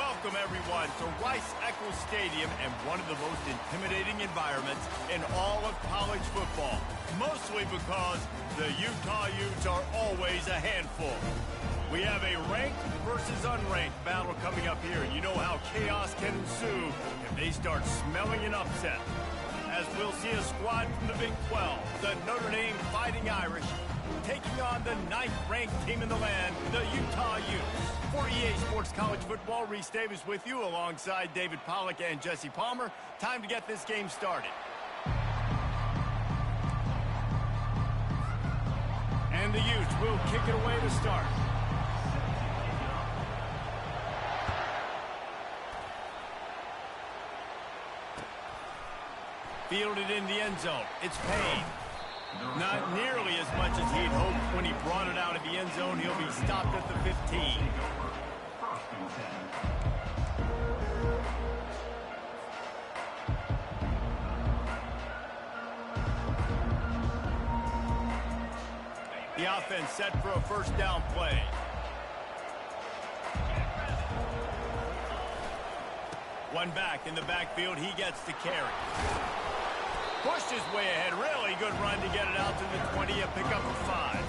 welcome everyone to Rice-Eccles Stadium and one of the most intimidating environments in all of college football. Mostly because the Utah Utes are always a handful. We have a ranked versus unranked battle coming up here. You know how chaos can ensue if they start smelling an upset. As we'll see a squad from the Big 12, the Notre Dame Fighting Irish, taking on the 9th-ranked team in the land, the Utah Utes. For EA Sports College Football, Reese Davis with you alongside David Pollack and Jesse Palmer. Time to get this game started. And the Utes will kick it away to start. Fielded in the end zone. It's Payne. Not nearly as much as he'd hoped when he brought it out of the end zone. He'll be stopped at the 15. The offense set for a first down play. One back in the backfield. He gets the carry. Pushed his way ahead. Really good run to get it out to the 20, a pickup of 5.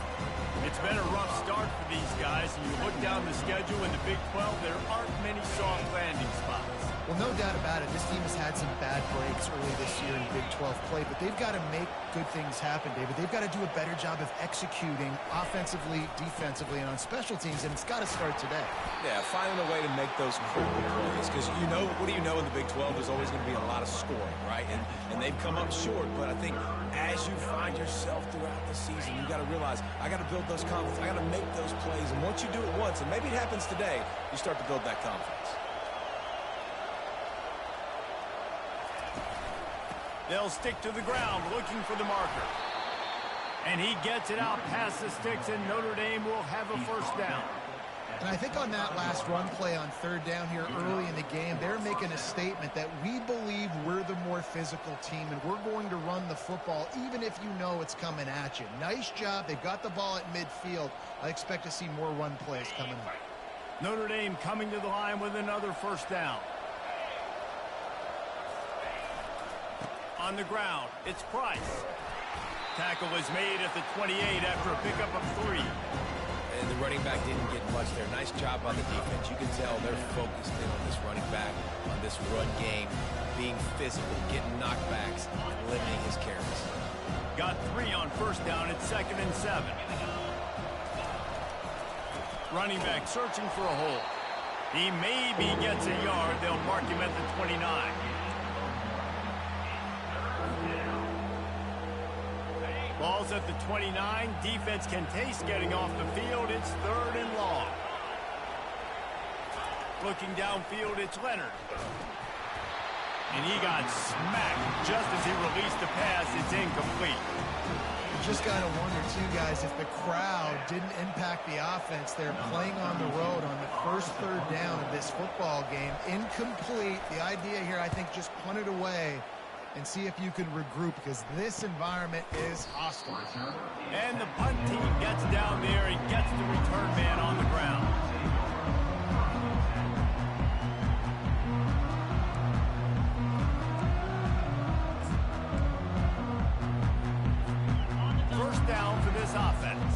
It's been a rough start for these guys, and you look down the schedule in the Big 12, there aren't many soft landing spots. Well, no doubt about it. This team has had some bad breaks early this year in Big 12 play, but they've got to make good things happen, David. They've got to do a better job of executing offensively, defensively, and on special teams, and it's got to start today. Yeah, finding a way to make those critical plays, because you know, what do you know in the Big 12? There's always going to be a lot of scoring, right? And they've come up short, but I think as you find yourself throughout the season, you got to realize, I got to build those confidence. I got to make those plays, and once you do it once, and maybe it happens today, you start to build that confidence. They'll stick to the ground looking for the marker. And he gets it out past the sticks, and Notre Dame will have a first down. And I think on that last run play on third down here early in the game, they're making a statement that we believe we're the more physical team, and we're going to run the football even if you know it's coming at you. Nice job. They've got the ball at midfield. I expect to see more run plays coming up. Notre Dame coming to the line with another first down. On the ground, it's Price. Tackle is made at the 28 after a pickup of 3. And the running back didn't get much there. Nice job by the defense. You can tell they're focused in on this running back, on this run game, being physical, getting knockbacks, limiting his carries. Got 3 on first down. It's 2nd and 7. Running back searching for a hole. He maybe gets a yard. They'll mark him at the 29. Ball's at the 29. Defense can taste getting off the field. It's 3rd and long. Looking downfield, it's Leonard. And he got smacked just as he released the pass. It's incomplete. Just got to wonder, too, guys, if the crowd didn't impact the offense. They're playing on the road on the first third down of this football game. Incomplete. The idea here, I think, just punt it away and see if you can regroup, because this environment is hostile. And the punt team gets down there and gets the return man on the ground. First down for this offense.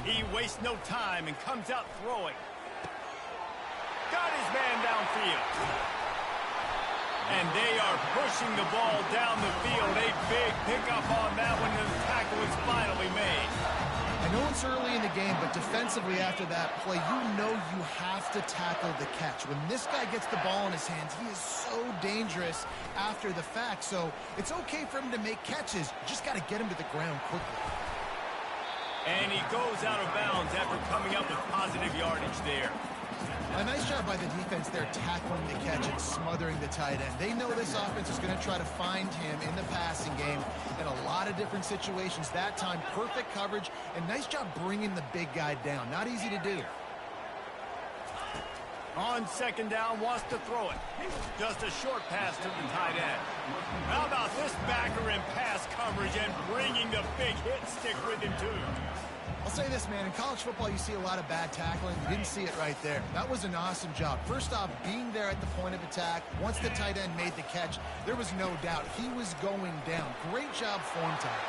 He wastes no time and comes out throwing. Got his man downfield. And they are pushing the ball down the field. A big pickup on that one, and the tackle is finally made. I know it's early in the game, but defensively after that play, you know you have to tackle the catch. When this guy gets the ball in his hands, he is so dangerous after the fact. So it's okay for him to make catches. You just got to get him to the ground quickly. And he goes out of bounds after coming up with positive yardage there. A nice job by the defense there tackling the catch and smothering the tight end. They know this offense is going to try to find him in the passing game in a lot of different situations. That time, perfect coverage, and nice job bringing the big guy down. Not easy to do. On second down, wants to throw it. Just a short pass to the tight end. How about this backer in pass coverage and bringing the big hit stick with him, too? I'll say this, man. In college football, you see a lot of bad tackling. You didn't see it right there. That was an awesome job. First off, being there at the point of attack. Once the tight end made the catch, there was no doubt he was going down. Great job form time.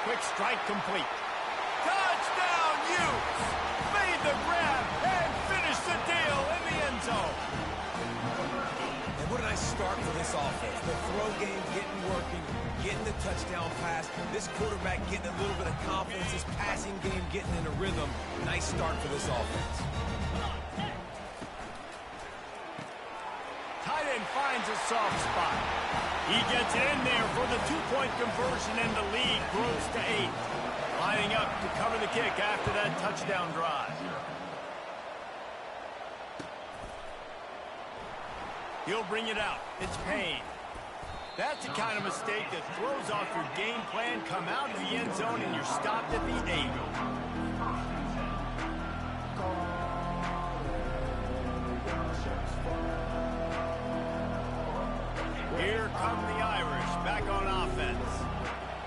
Quick strike complete. Touchdown, Utes! Made the grab and finished the deal in the end zone. And what a nice start for this offense. The throw game getting working, getting the touchdown pass. This quarterback getting a little bit of confidence. This passing game getting in a rhythm. Nice start for this offense. Tight end finds a soft spot. He gets in there for the two-point conversion, and the lead grows to 8. Lining up to cover the kick after that touchdown drive. He'll bring it out. It's Payne. That's the kind of mistake that throws off your game plan. Come out of the end zone and you're stopped at the 8. Here come the Irish back on offense.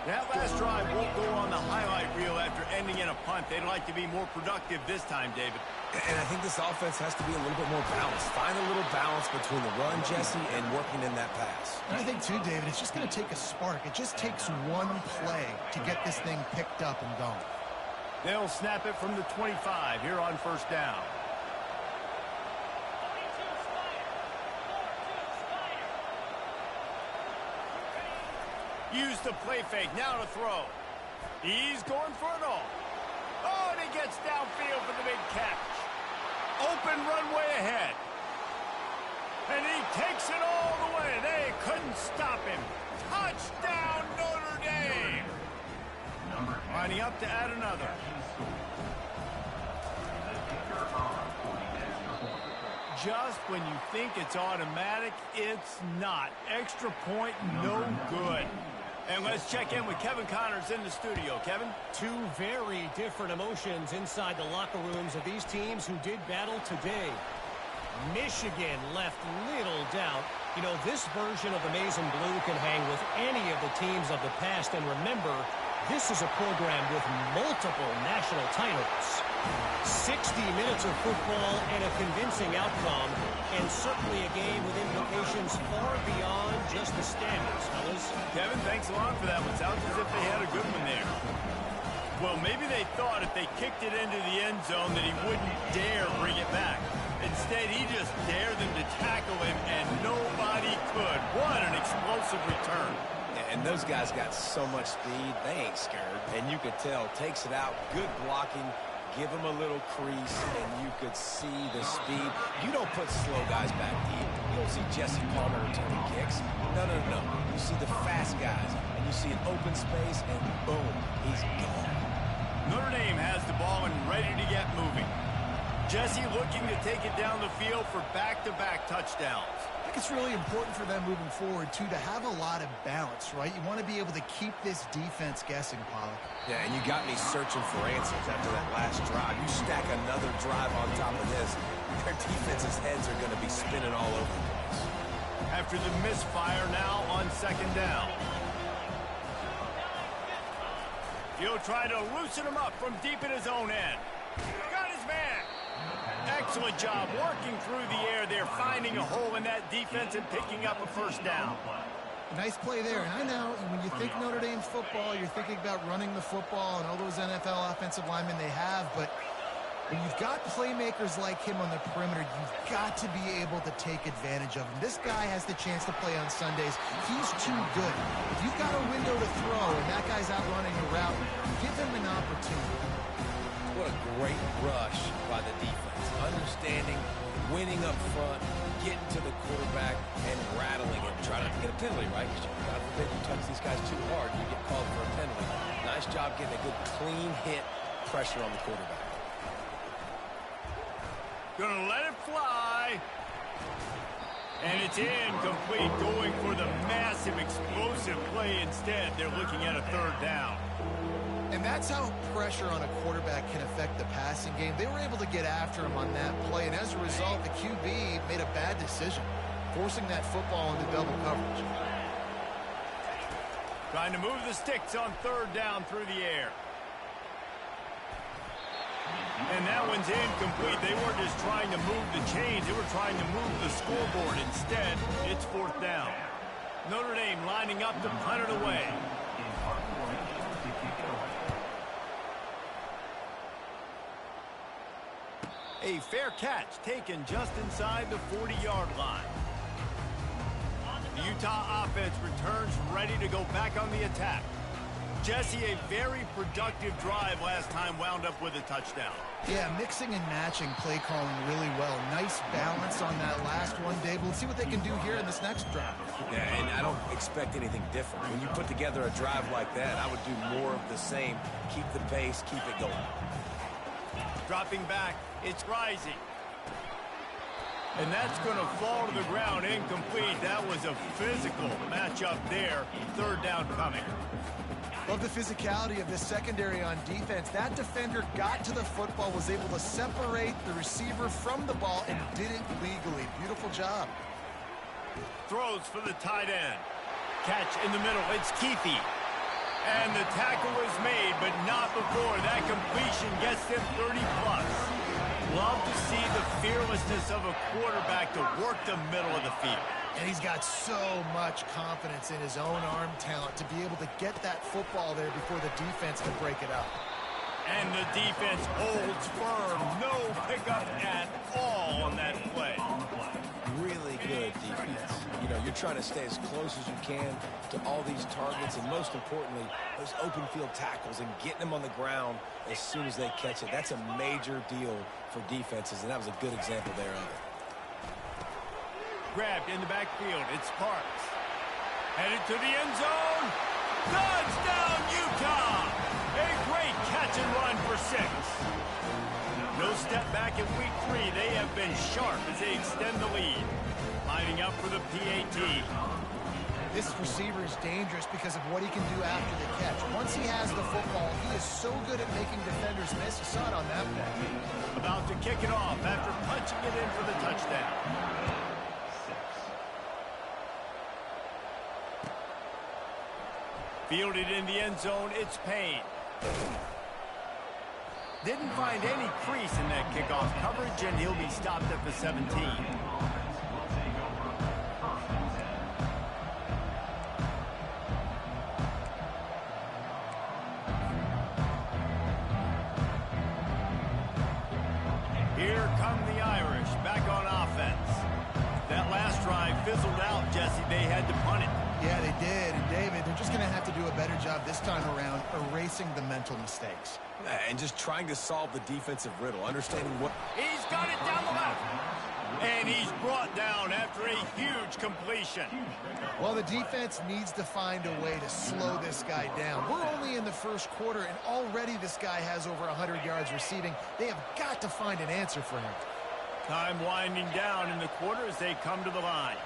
That last drive won't go on the highlight reel after ending in a punt. They'd like to be more productive this time, David. And I think this offense has to be a little bit more balanced. Find a little balance between the run, Jesse, and working in that pass. And I think, too, David, it's just going to take a spark. It just takes one play to get this thing picked up and going. They'll snap it from the 25 here on first down. Use the play fake. Now to throw. He's going for it all. Oh, and he gets downfield for the big catch. Open runway ahead. And he takes it all the way. They couldn't stop him. Touchdown, Notre Dame. Lining up to add another. Just when you think it's automatic, it's not. Extra point, no good. And let's check in with Kevin Connors in the studio. Kevin? Two very different emotions inside the locker rooms of these teams who did battle today. Michigan left little doubt. You know, this version of the Maize and Blue can hang with any of the teams of the past. And remember, this is a program with multiple national titles. 60 minutes of football and a convincing outcome, and certainly a game with implications far beyond just the standings, fellas. Kevin, thanks a lot for that one. Sounds as if they had a good one there. Well, maybe they thought if they kicked it into the end zone that he wouldn't dare bring it back. Instead, he just dared them to tackle him, and nobody could. What an explosive return. And those guys got so much speed, they ain't scared. And you could tell, takes it out, good blocking, give him a little crease, and you could see the speed. You don't put slow guys back deep. You don't see Jesse Palmer returning kicks. No. You see the fast guys, and you see an open space, and boom, he's gone. Notre Dame has the ball and ready to get moving. Jesse looking to take it down the field for back-to-back touchdowns. I think it's really important for them moving forward, too, to have a lot of balance, right? You want to be able to keep this defense guessing, Pollock. Yeah, and you got me searching for answers after that last drive. You stack another drive on top of this, their defense's heads are going to be spinning all over the place. After the misfire now on second down. He'll try to loosen him up from deep in his own end. Got his man. Excellent job working through the air there, finding a hole in that defense and picking up a first down. Nice play there. And I know when you think Notre Dame's football, you're thinking about running the football and all those NFL offensive linemen they have. But when you've got playmakers like him on the perimeter, you've got to be able to take advantage of him. This guy has the chance to play on Sundays. He's too good. If you've got a window to throw and that guy's out running the route, give him an opportunity. What a great rush by the defense. Understanding, winning up front, getting to the quarterback, and rattling him. Try not to get a penalty, right? Because God forbid you touch these guys too hard, you get called for a penalty. Nice job getting a good clean hit, pressure on the quarterback. Gonna let it fly. And it's incomplete, going for the massive explosive play instead. They're looking at a third down. And that's how pressure on a quarterback can affect the passing game. They were able to get after him on that play, and as a result, the QB made a bad decision, forcing that football into double coverage. Trying to move the sticks on third down through the air. And that one's incomplete. They weren't just trying to move the chains. They were trying to move the scoreboard. Instead, it's 4th down. Notre Dame lining up to punt it away. A fair catch taken just inside the 40-yard line. The Utah offense returns ready to go back on the attack. Jesse, a very productive drive last time wound up with a touchdown. Yeah, mixing and matching play calling really well. Nice balance on that last one, Dave. Let's see what they can do here in this next drive. Yeah, and I don't expect anything different. When you put together a drive like that, I would do more of the same. Keep the pace, keep it going. Dropping back, it's rising. And that's going to fall to the ground incomplete. That was a physical matchup there. 3rd down coming. Love the physicality of this secondary on defense. That defender got to the football, was able to separate the receiver from the ball, and did it legally. Beautiful job. Throws for the tight end. Catch in the middle. It's Keefe. And the tackle is made, but not before that completion gets them 30-plus. Love to see the fearlessness of a quarterback to work the middle of the field. And he's got so much confidence in his own arm talent to be able to get that football there before the defense can break it up. And the defense holds firm. No pickup at all on that play. Really good defense. You know, you're trying to stay as close as you can to all these targets, and most importantly, those open field tackles and getting them on the ground as soon as they catch it. That's a major deal for defenses, and that was a good example there of it. Grabbed in the backfield. It's Parks. Headed to the end zone. Touchdown, Utah! A great catch and run for 6. No step back in week 3. They have been sharp as they extend the lead. Lining up for the PAT. This receiver is dangerous because of what he can do after the catch. Once he has the football, he is so good at making defenders miss. You saw it on that play. About to kick it off after punching it in for the touchdown. Fielded in the end zone, it's Payne. Didn't find any crease in that kickoff coverage, and he'll be stopped at the 17. Here come the Irish, back on offense. That last drive fizzled out, Jesse. They had to punt it. Yeah, they did. And David, they're just going to have to do a better job this time around erasing the mental mistakes. And just trying to solve the defensive riddle, understanding what... He's got it down the left. And he's brought down after a huge completion. Well, the defense needs to find a way to slow this guy down. We're only in the first quarter, and already this guy has over 100 yards receiving. They have got to find an answer for him. Time winding down in the quarter as they come to the line.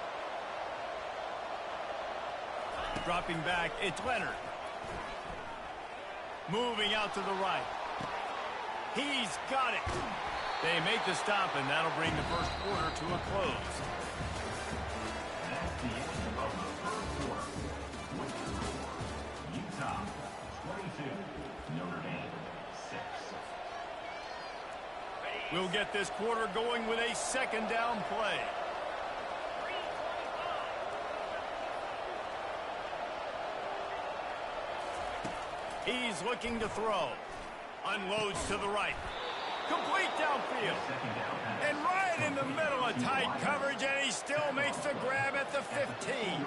Dropping back, it's Leonard. Moving out to the right. He's got it. They make the stop, and that'll bring the first quarter to a close. That's the end of the first quarter. With the score, Utah 22, Notre Dame 6. We'll get this quarter going with a 2nd down play. He's looking to throw. Unloads to the right. Complete downfield. And right in the middle of tight coverage, and he still makes the grab at the 15.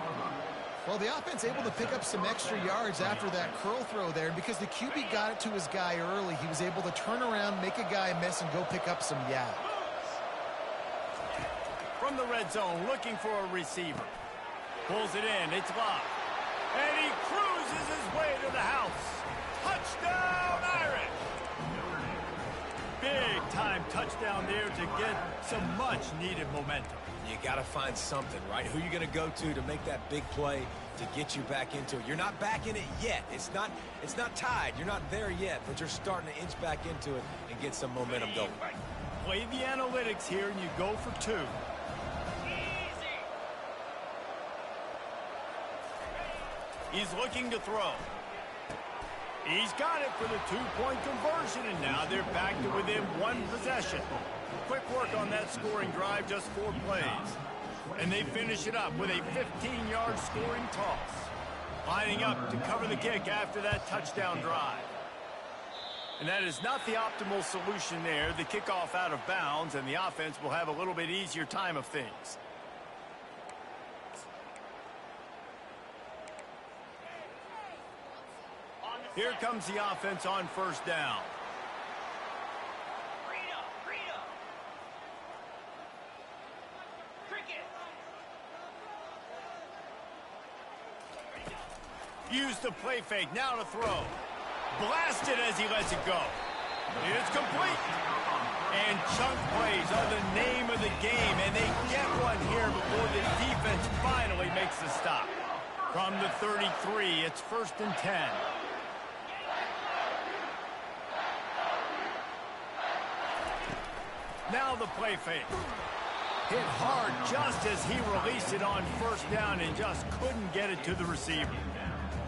Well, the offense able to pick up some extra yards after that curl throw there. And because the QB got it to his guy early, he was able to turn around, make a guy miss, and go pick up some yards. From the red zone, looking for a receiver. Pulls it in. It's locked. And he cruises his way to the house. Touchdown, Irish! Big-time touchdown there to get some much-needed momentum. You got to find something, right? Who are you going to go to make that big play to get you back into it? You're not back in it yet. It's not tied. You're not there yet, but you're starting to inch back into it and get some momentum going. Play the analytics here, and you go for 2. He's looking to throw. He's got it for the two-point conversion, and now they're back to within one possession. Quick work on that scoring drive, just 4 plays. And they finish it up with a 15-yard scoring toss. Lining up to cover the kick after that touchdown drive. And that is not the optimal solution there. The kickoff out of bounds, and the offense will have a little bit easier time of things. Here comes the offense on first down. Use the play fake, now to throw. Blasted as he lets it go. It's complete. And chunk plays are the name of the game, and they get one here before the defense finally makes the stop. From the 33, it's 1st and 10. Now the play fake. Hit hard just as he released it on first down and just couldn't get it to the receiver.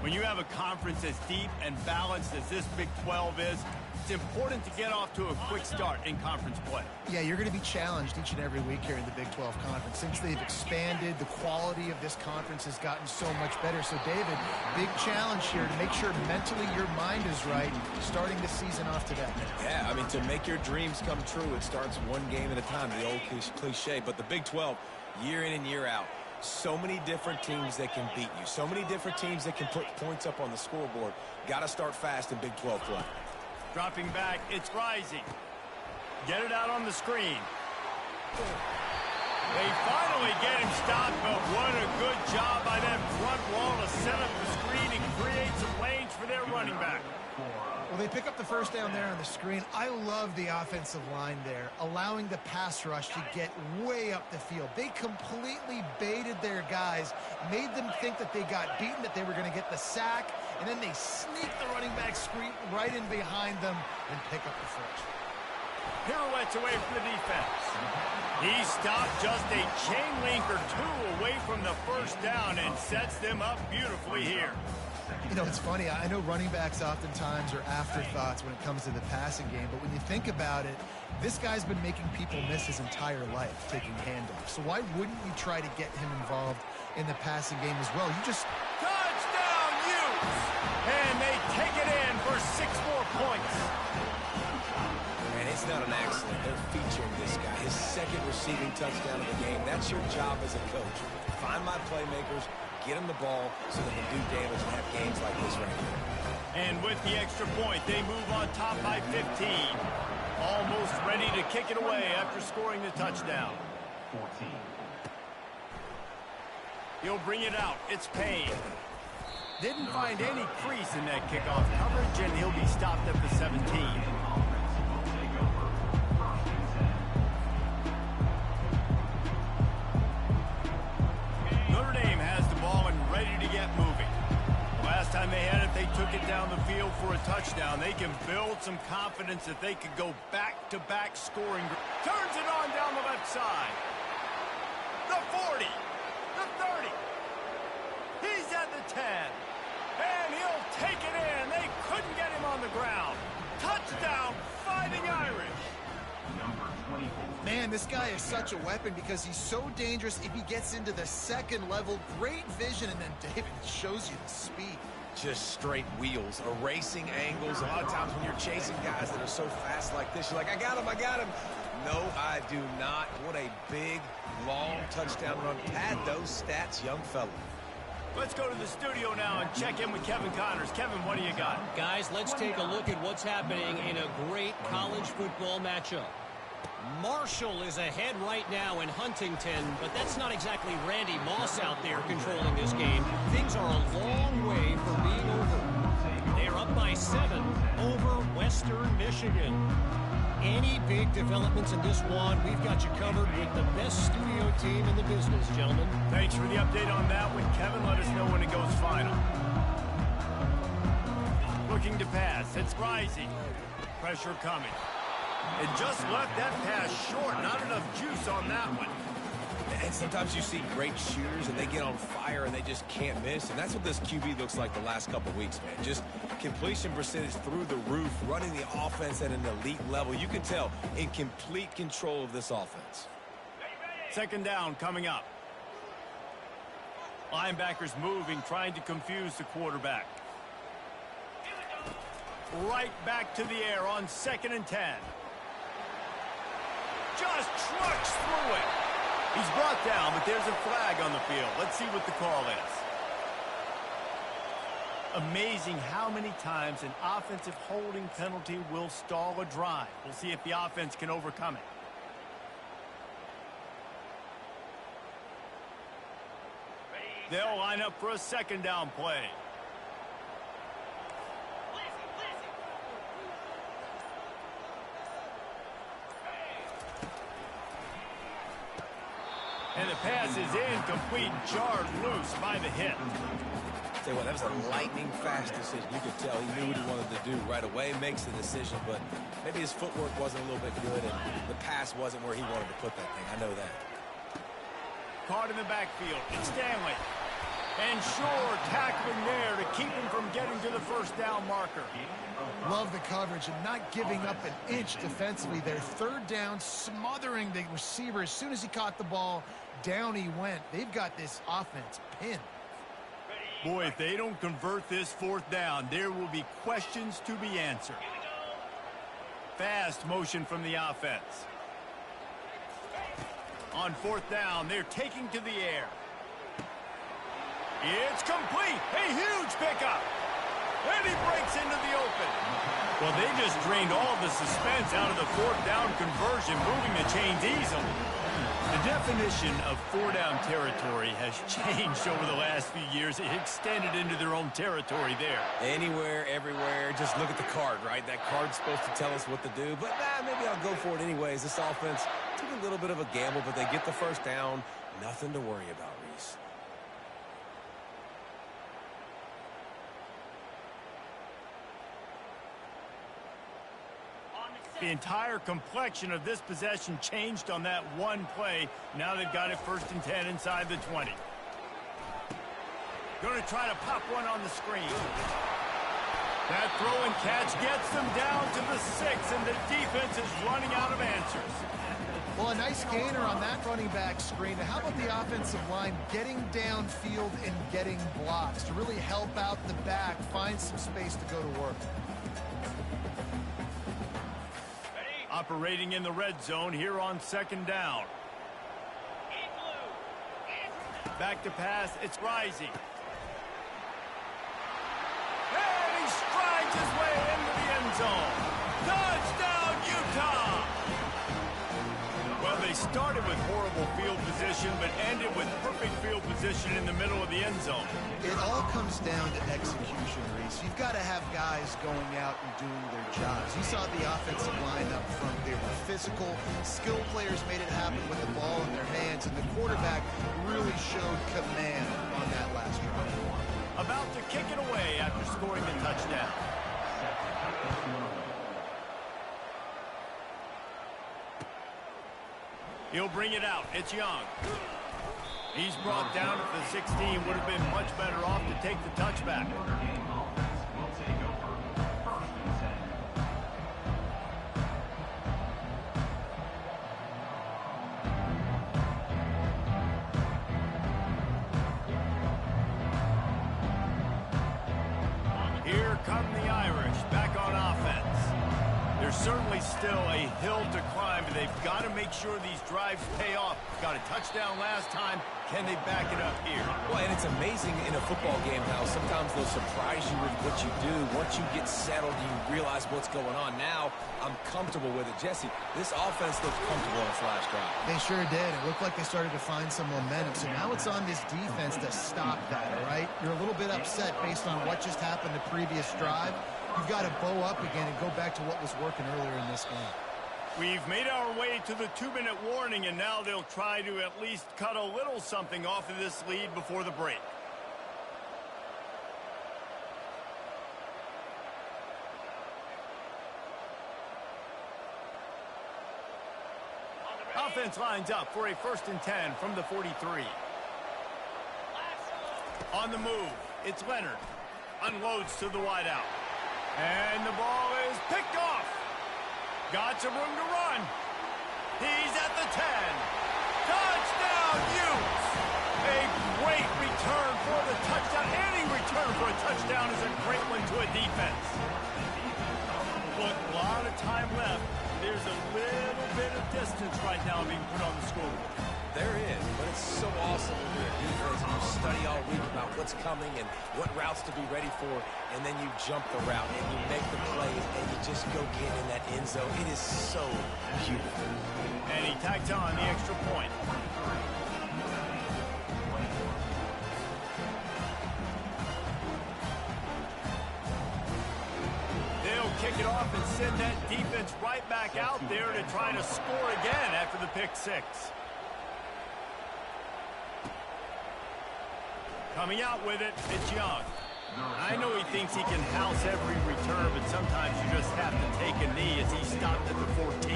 When you have a conference as deep and balanced as this Big 12 is, it's important to get off to a quick start in conference play. Yeah, you're going to be challenged each and every week here in the Big 12 Conference. Since they've expanded, the quality of this conference has gotten so much better. So, David, big challenge here to make sure mentally your mind is right starting the season off today. Yeah, I mean, to make your dreams come true, it starts one game at a time, the old cliche. But the Big 12, year in and year out, so many different teams that can beat you. So many different teams that can put points up on the scoreboard. Got to start fast in Big 12 play. Dropping back, it's Rising. Get it out on the screen. They finally get him stopped, but what a good job by that front wall to set up the screen and create some lanes for their running back. Well, they pick up the first down there on the screen. I love the offensive line there, allowing the pass rush to get way up the field. They completely baited their guys, made them think that they got beaten, that they were going to get the sack, and then they sneak the running back screen right in behind them and pick up the first. Pirouettes away from the defense. He stopped just a chain link or two away from the first down and sets them up beautifully here. You know, it's funny. I know running backs oftentimes are afterthoughts when it comes to the passing game, but when you think about it, this guy's been making people miss his entire life taking handoffs. So why wouldn't you try to get him involved in the passing game as well? You just... Touchdown, Utes! And they take it in for 6 more points. And it's not an accident. They're featuring this guy. His second receiving touchdown of the game. That's your job as a coach. Find my playmakers, get them the ball so they can do damage and have games like this right here. And with the extra point, they move on top by 15. Almost ready to kick it away after scoring the touchdown. 14. He'll bring it out. It's Payne. Didn't find any crease in that kickoff coverage, and he'll be stopped at the 17. Notre Dame has the ball and ready to get moving. Last time they had it, they took it down the field for a touchdown. They can build some confidence that they could go back-to-back scoring. Turns it on down the left side. The 40. The 30. He's at the 10. And he'll take it in. They couldn't get him on the ground. Touchdown, Fighting Irish. Number 24. Man, this guy is such a weapon because he's so dangerous if he gets into the second level. Great vision, and then David shows you the speed. Just straight wheels, erasing angles. A lot of times when you're chasing guys that are so fast like this, you're like, I got him, I got him. No, I do not. What a big, long touchdown run. Pad those stats, young fella. Let's go to the studio now and check in with Kevin Connors. Kevin, what do you got? Guys, let's take a look at what's happening in a great college football matchup. Marshall is ahead right now in Huntington, but that's not exactly Randy Moss out there controlling this game. Things are a long way from being over. They're up by 7 over Western Michigan. Any big developments in this one, we've got you covered with the best studio team in the business, gentlemen. Thanks for the update on that one, Kevin. Let us know when it goes final. Looking to pass. It's Rising. Pressure coming. It just left that pass short. Not enough juice on that one. And sometimes you see great shooters, and they get on fire, and they just can't miss. And that's what this QB looks like the last couple weeks, man. Just completion percentage through the roof, running the offense at an elite level. You can tell in complete control of this offense. Second down coming up. Linebackers moving, trying to confuse the quarterback. Right back to the air on 2nd and 10. Just trucks through it. He's brought down, but there's a flag on the field. Let's see what the call is. Amazing how many times an offensive holding penalty will stall a drive. We'll see if the offense can overcome it. They'll line up for a 2nd down play. And the pass is incomplete, jarred loose by the hit. Tell you what, that was a lightning fast decision. You could tell he knew what he wanted to do right away, makes the decision, but maybe his footwork wasn't a little bit good, and the pass wasn't where he wanted to put that thing. I know that. Caught in the backfield. It's Stanley. And Shore tackling there to keep him from getting to the first down marker. Love the coverage and not giving up an inch defensively. Their 3rd down, smothering the receiver. As soon as he caught the ball, down he went. They've got this offense pinned. Boy, if they don't convert this 4th down, there will be questions to be answered. Fast motion from the offense. On 4th down, they're taking to the air. It's complete. A huge pickup. And he breaks into the open. Well, they just drained all the suspense out of the 4th down conversion, moving the chains easily. The definition of 4-down territory has changed over the last few years. It extended into their own territory there. Anywhere, everywhere, just look at the card, right? That card's supposed to tell us what to do, but maybe I'll go for it anyways. This offense took a little bit of a gamble, but they get the 1st down. Nothing to worry about, Reese. The entire complexion of this possession changed on that one play. Now they've got it 1st and 10 inside the 20. Going to try to pop one on the screen. That throw and catch gets them down to the 6, and the defense is running out of answers. Well, a nice gainer on that running back screen. How about the offensive line getting downfield and getting blocks to really help out the back, find some space to go to work? Operating in the red zone here on 2nd down. Back to pass, it's Rising. And he strides his way into the end zone. Touchdown, Utah! Well, they started with horrible field position, but ended with perfect field position in the middle of the end zone. It all comes down to execution, Reese. You've got to have guys going out and doing their jobs. You saw the offensive line up front. They were physical. Skilled players made it happen with the ball in their hands, and the quarterback really showed command on that last drive. About to kick it away after scoring the touchdown. He'll bring it out. It's Young. He's brought down at the 16. Would have been much better off to take the touchback. Here come the Irish back on offense. There's certainly still a hill to climb, but they've got to make sure these drives pay off. Got a touchdown last time. Can they back it up here? Well, and it's amazing in a football game how sometimes they'll surprise you with what you do. Once you get settled, you realize what's going on. Now, I'm comfortable with it. Jesse, this offense looks comfortable on its last drive. They sure did. It looked like they started to find some momentum. So now it's on this defense to stop that, all right? You're a little bit upset based on what just happened the previous drive. You've got to bow up again and go back to what was working earlier in this game. We've made our way to the 2-minute warning, and now they'll try to at least cut a little something off of this lead before the break. A offense lines up for a 1st and 10 from the 43. On the move, it's Leonard. Unloads to the wideout. And the ball is picked off. Got some room to run. He's at the 10. Touchdown, Utes! A great return for the touchdown. Any return for a touchdown is a great one to a defense. Look, a lot of time left. There's a little bit of distance right now being put on the scoreboard. There is, but it's so awesome when you're a defense and you study all week about what's coming and what routes to be ready for, and then you jump the route and you make the plays and you just go get in that end zone. It is so beautiful. And he tacked on the extra point. They'll kick it off and send that defense right back out there to try to score again after the pick six. Coming out with it, it's Young. I know he thinks he can house every return, but sometimes you just have to take a knee as he stopped at the 14.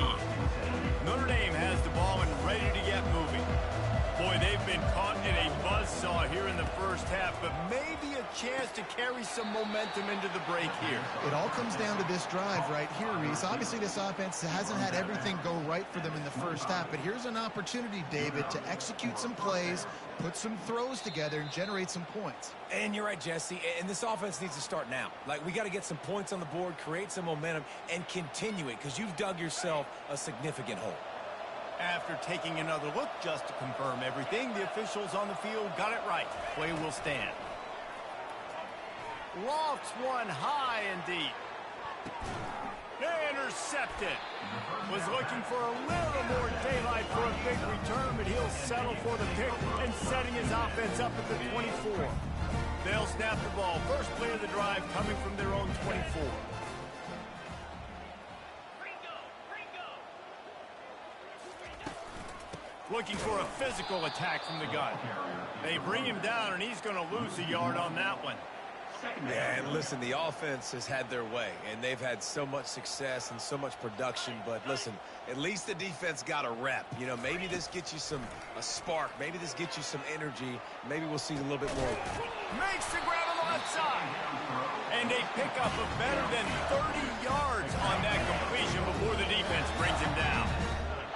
Notre Dame has the ball and ready to get moving. Boy, they've been caught in a buzzsaw here in the first half, but maybe a chance to carry some momentum into the break here. It all comes down to this drive right here, Reese. Obviously, this offense hasn't had everything go right for them in the first half, but here's an opportunity, David, to execute some plays, put some throws together, and generate some points. And you're right, Jesse, and this offense needs to start now. Like, we got to get some points on the board, create some momentum, and continue it, because you've dug yourself a significant hole. After taking another look just to confirm everything, the officials on the field got it right. Play will stand. Lofts one high and deep. Intercepted. Was looking for a little more daylight for a big return, but he'll settle for the pick and setting his offense up at the 24. They'll snap the ball. First play of the drive coming from their own 24. Looking for a physical attack from the gun. They bring him down, and he's going to lose a yard on that one. Yeah, and listen, the offense has had their way, and they've had so much success and so much production. But listen, at least the defense got a rep. You know, maybe this gets you a spark. Maybe this gets you some energy. Maybe we'll see a little bit more. Makes the grab on the left side. And a pickup of better than 30 yards on that completion before the defense brings him down.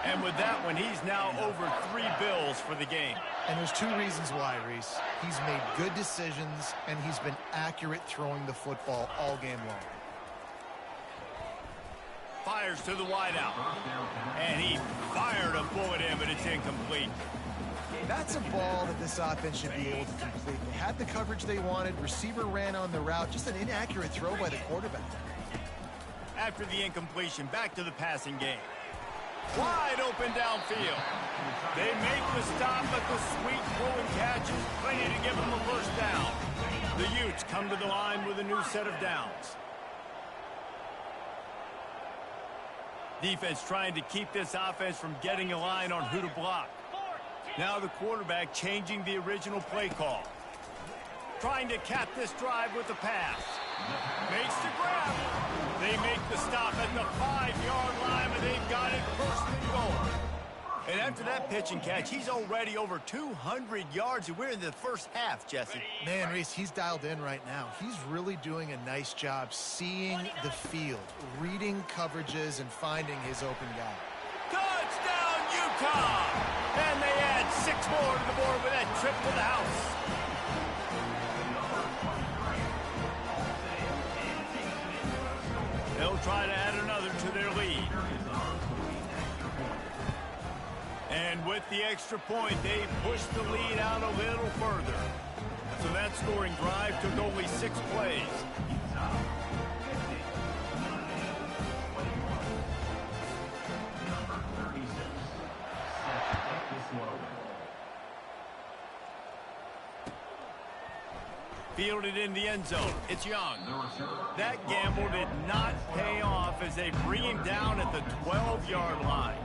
And with that one, he's now over 3 bills for the game. And there's 2 reasons why, Reese. He's made good decisions, and he's been accurate throwing the football all game long. Fires to the wideout. And he fired a bullet in, but it's incomplete. That's a ball that this offense should be able to complete. They had the coverage they wanted. Receiver ran on the route. Just an inaccurate throw by the quarterback. After the incompletion, back to the passing game. Wide open downfield. They make the stop, but the sweet throw and catch is plenty to give them a first down. The Utes come to the line with a new set of downs. Defense trying to keep this offense from getting a line on who to block. Now the quarterback changing the original play call. Trying to cap this drive with the pass. Makes the grab. They make the stop at the 5-yard line, but they've got it first and goal. And after that pitch and catch, he's already over 200 yards, and we're in the first half, Jesse. Man, Reese, he's dialed in right now. He's really doing a nice job seeing the field, reading coverages, and finding his open guy. Touchdown, Utah! And they add 6 more to the board with that trip to the house. They'll try to add another to their lead. And with the extra point, they push the lead out a little further. So that scoring drive took only 6 plays. Fielded in the end zone. It's Young. That gamble did not pay off as they bring him down at the 12-yard line.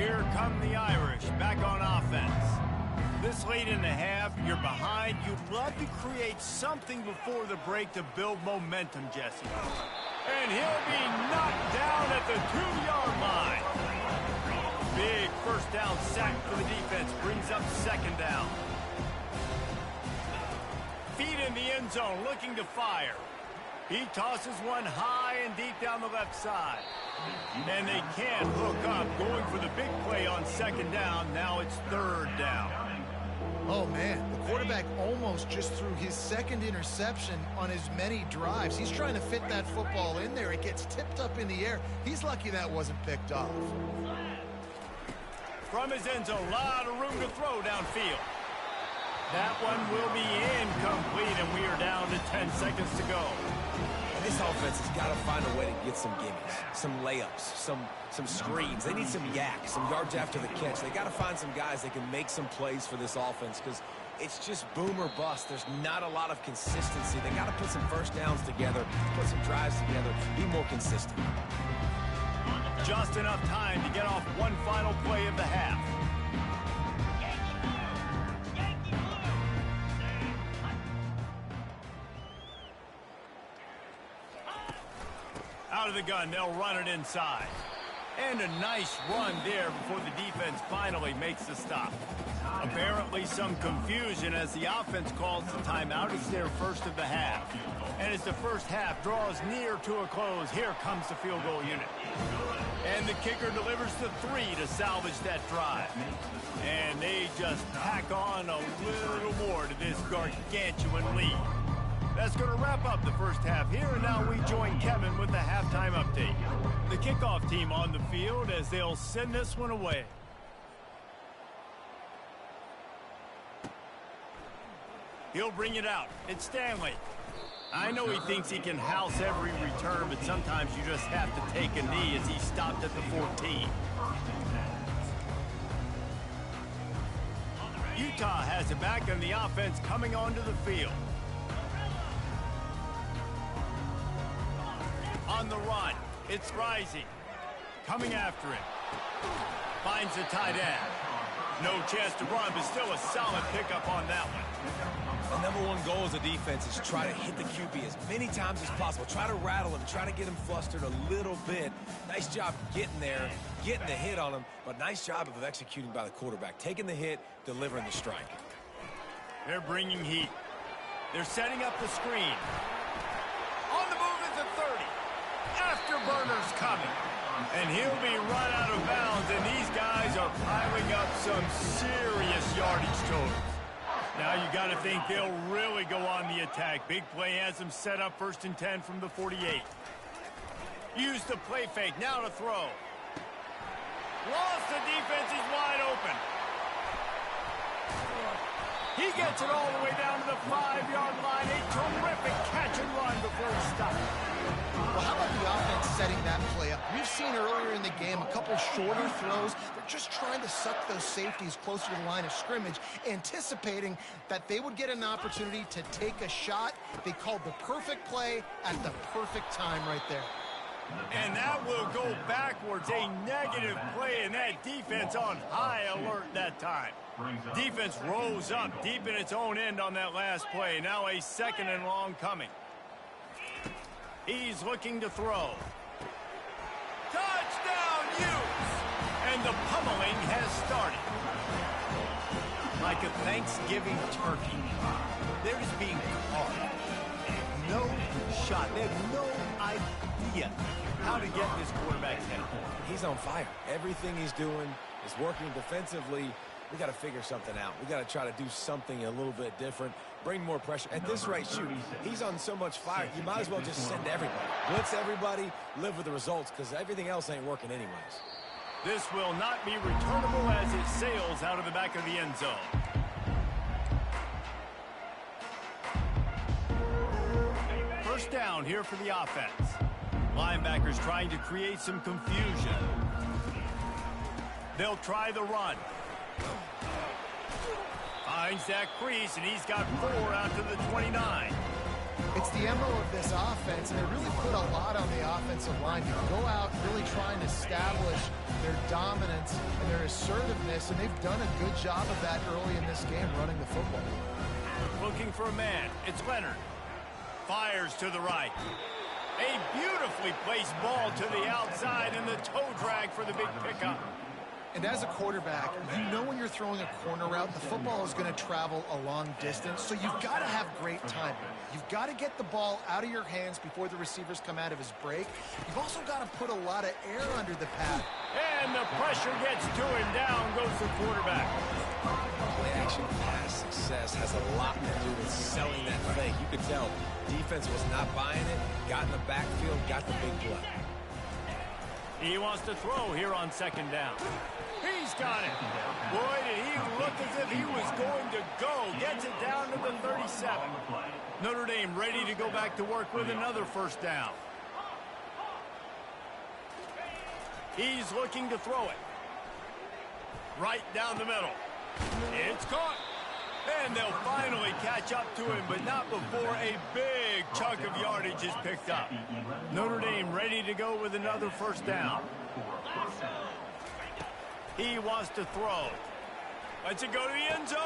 Here come the Irish back on offense. This late in the half, you're behind. You'd love to create something before the break to build momentum, Jesse. And he'll be knocked down at the 2-yard line. Big first down sack for the defense brings up second down. Feet in the end zone, looking to fire. He tosses one high and deep down the left side. And they can't hook up, going for the big play on second down. Now it's third down. Oh, man, the quarterback almost just threw his second interception on as many drives. He's trying to fit that football in there. It gets tipped up in the air. He's lucky that wasn't picked off. From his end zone, a lot of room to throw downfield. That one will be incomplete, and we are down to 10 seconds to go. This offense has got to find a way to get some gimmies, some layups, some screens. They need some yak, some yards after the catch. They got to find some guys that can make some plays for this offense because it's just boom or bust. There's not a lot of consistency. They got to put some first downs together, put some drives together, be more consistent. Just enough time to get off one final play of the half. Out of the gun, they'll run it inside. And a nice run there before the defense finally makes the stop. Apparently some confusion as the offense calls the timeout. It's their first of the half. And as the first half draws near to a close, here comes the field goal unit. And the kicker delivers the 3 to salvage that drive. And they just tack on a little more to this gargantuan lead. That's going to wrap up the first half here, and now we join Kevin with the halftime update. The kickoff team on the field as they'll send this one away. He'll bring it out. It's Stanley. I know he thinks he can house every return, but sometimes you just have to take a knee as he stopped at the 14. Utah has it back on the offense coming onto the field. On the run, it's Rising. Coming after him. Finds the tight end. No chance to run, but still a solid pickup on that one. The number one goal as a defense is try to hit the QB as many times as possible. Try to rattle him, try to get him flustered a little bit. Nice job getting there, getting the hit on him, but nice job of executing by the quarterback. Taking the hit, delivering the strike. They're bringing heat. They're setting up the screen. On the move is a 30. Afterburner's coming. And he'll be run out of bounds, and these guys are piling up some serious yardage totals. Now you got to think they'll really go on the attack. Big play has them set up 1st and 10 from the 48. Use the play fake, now to throw. Lost, the defense is wide open. He gets it all the way down to the 5-yard line. A terrific catch and run before he stopped. Well, how about the offense setting that play up? We've seen earlier in the game a couple shorter throws. They're just trying to suck those safeties closer to the line of scrimmage, anticipating that they would get an opportunity to take a shot. They called the perfect play at the perfect time right there. And that will go backwards. A negative play, and that defense on high alert that time. Defense rose up deep in its own end on that last play. Now a 2nd and long coming. He's looking to throw. Touchdown, Utes! And the pummeling has started. Like a Thanksgiving turkey. They're just being carved. No shot. They have no idea how to get this quarterback's head. He's on fire. Everything he's doing is working defensively. We got to figure something out. We got to try to do something a little bit different. Bring more pressure. At this rate, shoot, he's on so much fire. You might as well just send everybody. Blitz everybody, live with the results, because everything else ain't working anyways. This will not be returnable as it sails out of the back of the end zone. First down here for the offense. Linebackers trying to create some confusion. They'll try the run. Finds that crease, and he's got 4 out to the 29. It's the MO of this offense, and they really put a lot on the offensive line to go out really trying to establish their dominance and their assertiveness, and they've done a good job of that early in this game running the football. Looking for a man. It's Leonard. Fires to the right. A beautifully placed ball to the outside, and the toe drag for the big pickup. And as a quarterback, you know when you're throwing a corner route, the football is going to travel a long distance, so you've got to have great timing. You've got to get the ball out of your hands before the receivers come out of his break. You've also got to put a lot of air under the pad. And the pressure gets to him. Down goes the quarterback. Play-action pass success has a lot to do with selling that fake. You could tell defense was not buying it, got in the backfield, got the big play. He wants to throw here on second down. He's got it. Boy, did he look as if he was going to go. Gets it down to the 37. Notre Dame ready to go back to work with another first down. He's looking to throw it. Right down the middle. It's caught. And they'll finally catch up to him, but not before a big chunk of yardage is picked up. Notre Dame ready to go with another first down. He wants to throw. Lets it go to the end zone.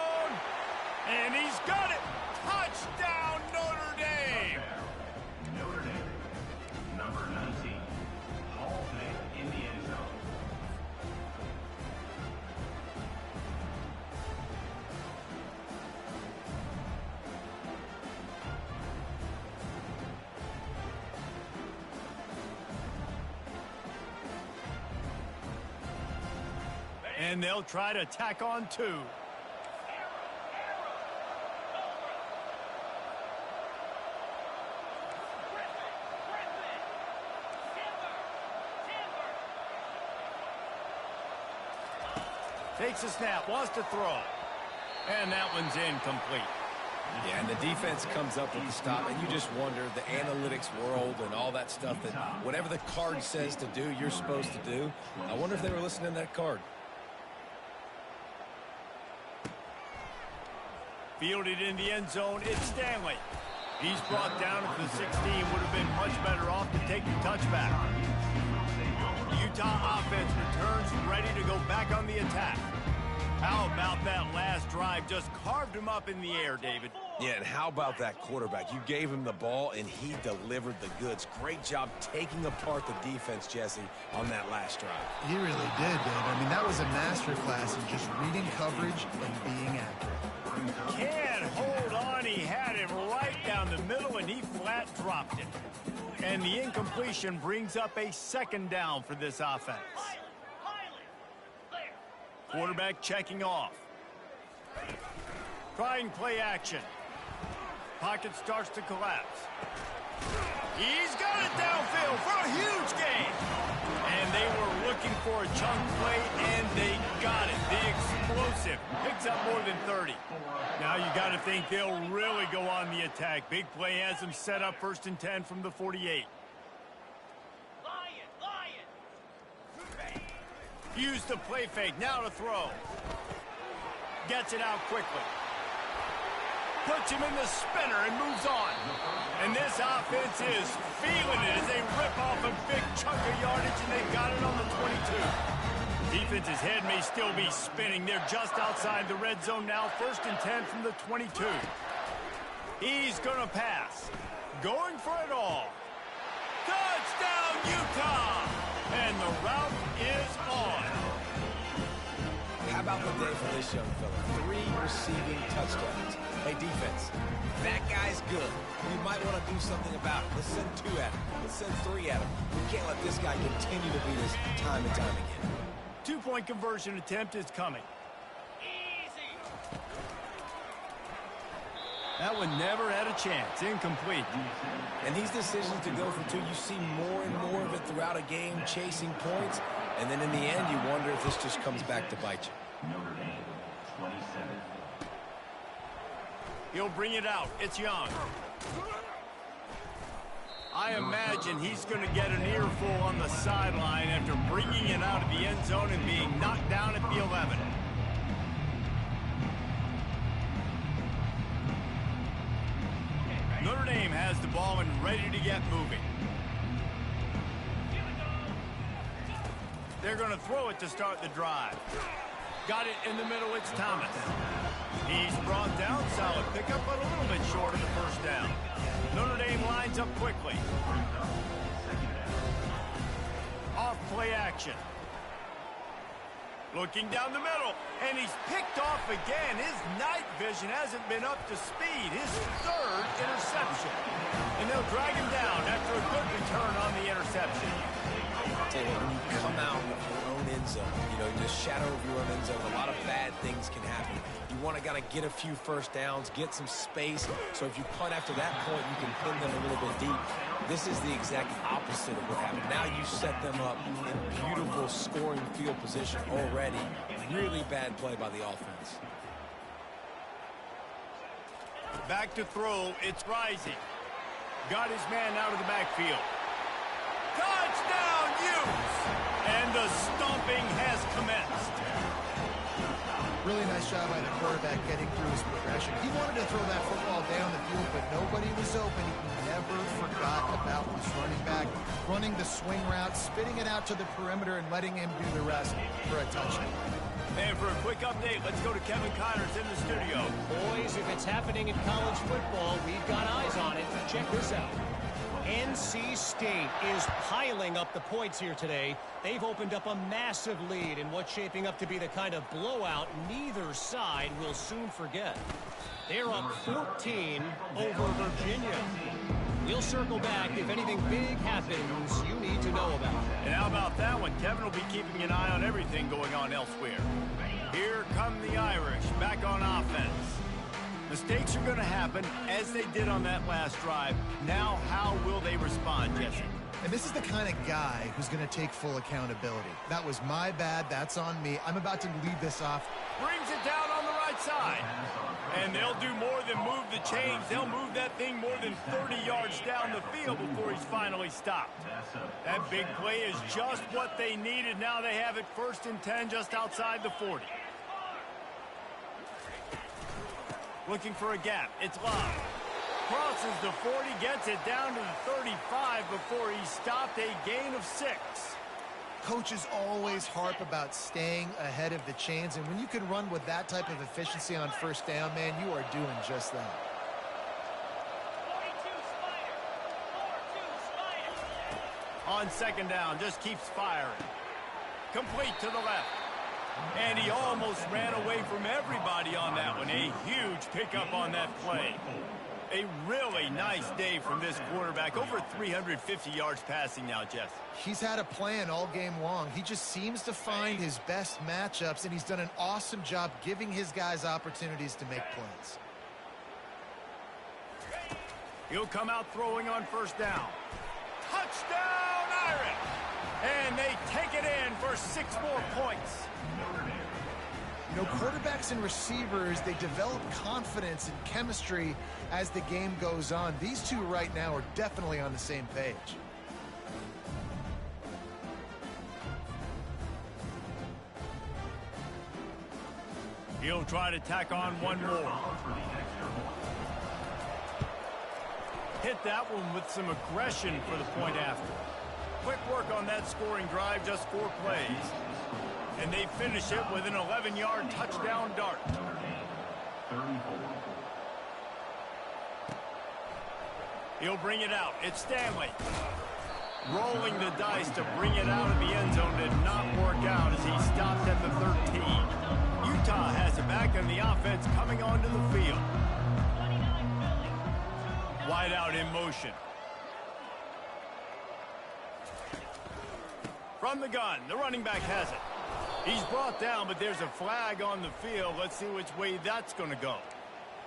And he's got it. Touchdown, Notre Dame. Notre Dame, number 19, Hall in the end zone. And they'll try to tack on two. Takes a snap, wants to throw. And that one's incomplete. Yeah, and the defense comes up with the stop, and you just wonder, the analytics world and all that stuff, that whatever the card says to do, you're supposed to do. I wonder if they were listening to that card. Fielded in the end zone, it's Stanley. He's brought down at the 16, would have been much better off to take the touchback. The Utah offense returns ready to go back on the attack. How about that last drive? Just carved him up in the air, David. Yeah, and how about that quarterback? You gave him the ball, and he delivered the goods. Great job taking apart the defense, Jesse, on that last drive. He really did, Dave. I mean, that was a masterclass in just reading coverage and being accurate. Can't hold on. He had him right down the middle, and he flat dropped it. And the incompletion brings up a second down for this offense. Quarterback checking off. Trying play action. Pocket starts to collapse. He's got it downfield for a huge gain. And they were looking for a chunk play, and they got it. The explosive picks up more than 30. Now you got to think they'll really go on the attack. Big play has them set up 1st and 10 from the 48. Use the play fake. Now to throw. Gets it out quickly. Puts him in the spinner and moves on. And this offense is feeling it as they rip off a big chunk of yardage, and they got it on the 22. Defense's head may still be spinning. They're just outside the red zone now. 1st and 10 from the 22. He's going to pass. Going for it all. Touchdown, Utah! And the route is on. How about the day for this young fella? 3 receiving touchdowns. Hey, defense, that guy's good. We might want to do something about it. Let's send 2 at him. Let's send 3 at him. We can't let this guy continue to beat us time and time again. 2-point conversion attempt is coming. That one never had a chance. Incomplete. And these decisions to go for 2, you see more and more of it throughout a game, chasing points. And then in the end, you wonder if this just comes back to bite you. Notre Dame, 27. He'll bring it out. It's Young. I imagine he's going to get an earful on the sideline after bringing it out of the end zone and being knocked down at the 11. Notre Dame team has the ball and ready to get moving. They're going to throw it to start the drive. Got it in the middle, it's Thomas. He's brought down, solid pickup, but a little bit short of the first down. Notre Dame lines up quickly. Off play action. Looking down the middle, and he's picked off again. His night vision hasn't been up to speed. His third interception. And they'll drag him down after a good return on the interception. When you come out of your own end zone, the shadow of your own end zone, a lot of bad things can happen. You want to kind of get a few first downs, get some space, so if you punt after that point, you can pin them a little bit deep. This is the exact opposite of what happened. Now you set them up in beautiful scoring field position already. Really bad play by the offense. Back to throw, it's Rising. Got his man out of the backfield. Touchdown, Utes! And the stomping has commenced. Really nice job by the quarterback getting through his progression. He wanted to throw that football down the field, but nobody was open. He never forgot about his running back, running the swing route, spitting it out to the perimeter, and letting him do the rest for a touchdown. And for a quick update, let's go to Kevin Connors in the studio. Boys, if it's happening in college football, we've got eyes on it. Check this out. NC State is piling up the points here today. They've opened up a massive lead in what's shaping up to be the kind of blowout neither side will soon forget. They're up 14 over Virginia. We'll circle back if anything big happens you need to know about. And how about that one? Kevin will be keeping an eye on everything going on elsewhere. Here come the Irish back on offense. Mistakes are going to happen, as they did on that last drive. Now, how will they respond, Jesse? And this is the kind of guy who's going to take full accountability. That was my bad. That's on me. I'm about to lead this off. Brings it down on the right side. And they'll do more than move the chains. They'll move that thing more than 30 yards down the field before he's finally stopped. That big play is just what they needed. Now they have it 1st and 10 just outside the 40. Looking for a gap. It's Love. Crosses the 40, gets it down to the 35 before he stopped, a gain of 6. Coaches always harp about staying ahead of the chains, and when you can run with that type of efficiency on 1st down, man, you are doing just that. On 2nd down, just keeps firing. Complete to the left. And he almost ran away from everybody on that one. A huge pickup on that play. A really nice day from this quarterback. Over 350 yards passing now, Jess. He's had a plan all game long. He just seems to find his best matchups, and he's done an awesome job giving his guys opportunities to make plays. He'll come out throwing on 1st down. Touchdown, Irish! And they take it in for 6 more points. You know, quarterbacks and receivers, they develop confidence and chemistry as the game goes on. These two right now are definitely on the same page. He'll try to tack on one more. Hit that one with some aggression for the point after. Quick work on that scoring drive, just 4 plays. And they finish it with an 11-yard touchdown dart. He'll bring it out. It's Stanley. Rolling the dice to bring it out of the end zone did not work out as he stopped at the 13. Utah has it back and the offense coming onto the field. Wide out in motion. From the gun, the running back has it. He's brought down, but there's a flag on the field. Let's see which way that's going to go.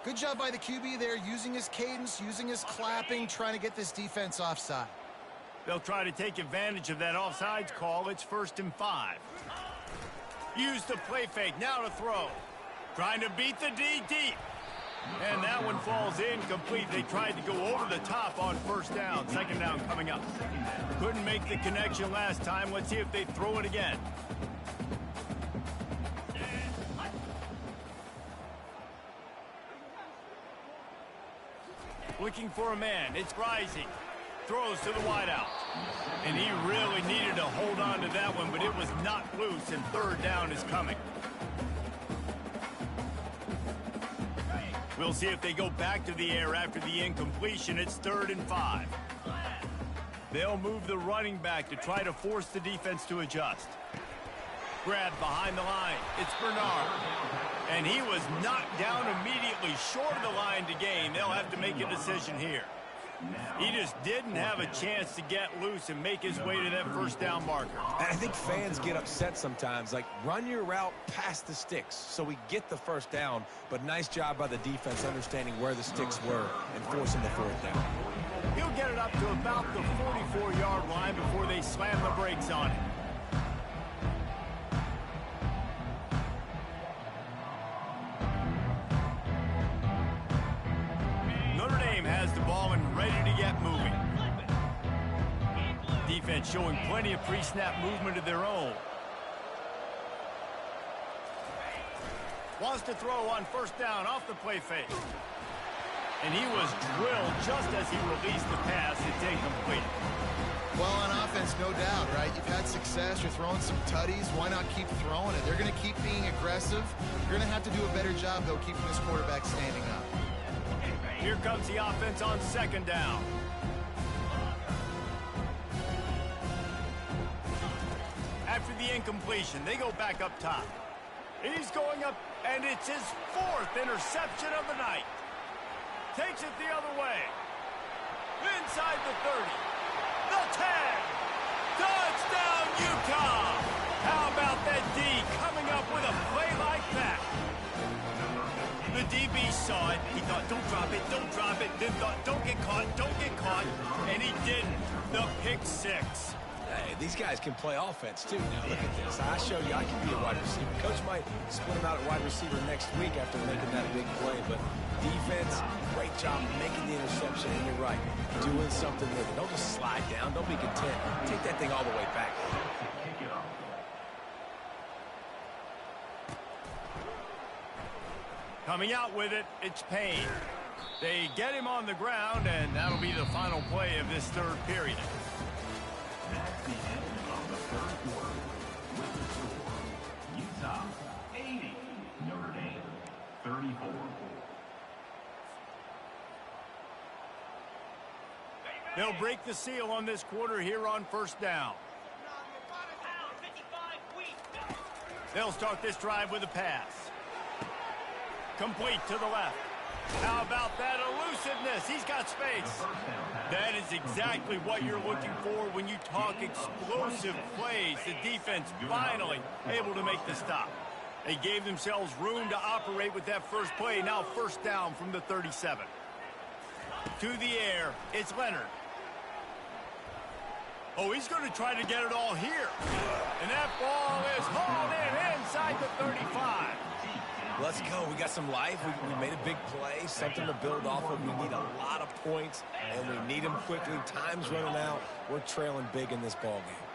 Good job by the QB there, using his cadence, using his clapping, trying to get this defense offside. They'll try to take advantage of that offsides call. It's 1st and 5. Use the play fake, now to throw. Trying to beat the D deep. And that one falls incomplete. They tried to go over the top on 1st down. 2nd down coming up. Couldn't make the connection last time. Let's see if they throw it again. Looking for a man. It's Rising. Throws to the wideout. And he really needed to hold on to that one, but it was not loose, and third down is coming. We'll see if they go back to the air after the incompletion. It's 3rd and 5. They'll move the running back to try to force the defense to adjust. Grab behind the line. It's Bernard. And he was knocked down immediately short of the line to gain. They'll have to make a decision here. He just didn't have a chance to get loose and make his way to that first down marker. And I think fans get upset sometimes. Like, run your route past the sticks so we get the first down. But nice job by the defense understanding where the sticks were and forcing the 4th down. He'll get it up to about the 44-yard line before they slam the brakes on him. Notre Dame has the ball and ready to get moving. Defense showing plenty of pre-snap movement of their own. Wants to throw on first down off the play fake. And he was drilled just as he released the pass. It's incomplete. Well, on offense, no doubt, right? You've had success. You're throwing some tutties. Why not keep throwing it? They're going to keep being aggressive. You're going to have to do a better job, though, keeping this quarterback standing up. Here comes the offense on 2nd down. After the incompletion, they go back up top. He's going up, and it's his 4th interception of the night. Takes it the other way. Inside the 30. The 10. Touchdown, Utah. How about that D coming up with a play like that? The DB saw it. He thought, don't drop it, don't drop it. Then thought, don't get caught, don't get caught. And he didn't. The pick 6. Hey, these guys can play offense, too. Now, look at this. I showed you I can be a wide receiver. Coach might split him out at wide receiver next week after making that big play. But defense, great job making the interception. And you're right, doing something with it. Don't just slide down. Don't be content. Take that thing all the way back. Coming out with it, it's Payne. They get him on the ground, and that'll be the final play of this 3rd period. That's the end of the 3rd quarter. With the score, Utah 80, Notre Dame 34. They'll break the seal on this quarter here on 1st down. They'll start this drive with a pass. Complete to the left. How about that elusiveness? He's got space. That is exactly what you're looking for when you talk explosive plays. The defense finally able to make the stop. They gave themselves room to operate with that first play. Now 1st down from the 37. To the air, it's Leonard. Oh, he's going to try to get it all here. And that ball is hauled in inside the 35. Let's go. We got some life. We made a big play, something to build off of. We need a lot of points, and we need them quickly. Time's running out. We're trailing big in this ball game.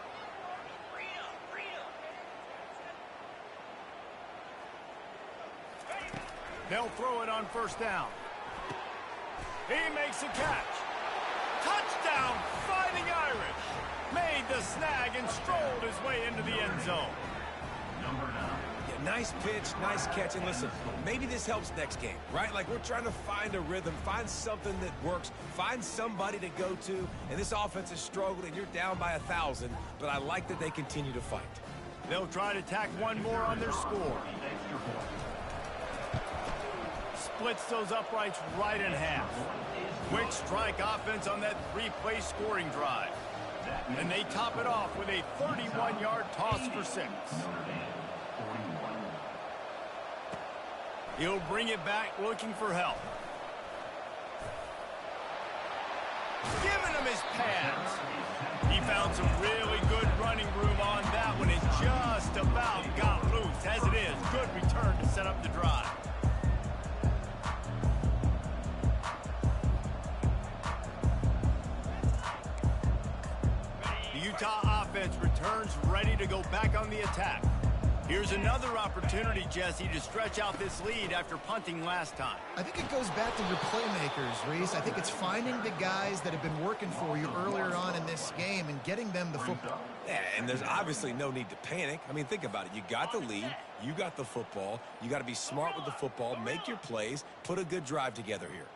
They'll throw it on 1st down. He makes a catch. Touchdown, Fighting Irish. Made the snag and strolled his way into the end zone. Number 9. Nice pitch, nice catch, and listen, maybe this helps next game, right? Like, we're trying to find a rhythm, find something that works, find somebody to go to, and this offense has struggled, and you're down by 1,000, but I like that they continue to fight. They'll try to tack one more on their score. Splits those uprights right in half. Quick strike offense on that 3-play scoring drive. And they top it off with a 31-yard toss for 6. He'll bring it back looking for help. Giving him his pads. He found some really good running room on that one and just about got loose. As it is, good return to set up the drive. The Utah offense returns ready to go back on the attack. Here's another opportunity, Jesse, to stretch out this lead after punting last time. I think it goes back to your playmakers, Reese. I think it's finding the guys that have been working for you earlier on in this game and getting them the football. Yeah, and there's obviously no need to panic. I mean, think about it. You got the lead. You got the football. You got to be smart with the football, make your plays, put a good drive together here.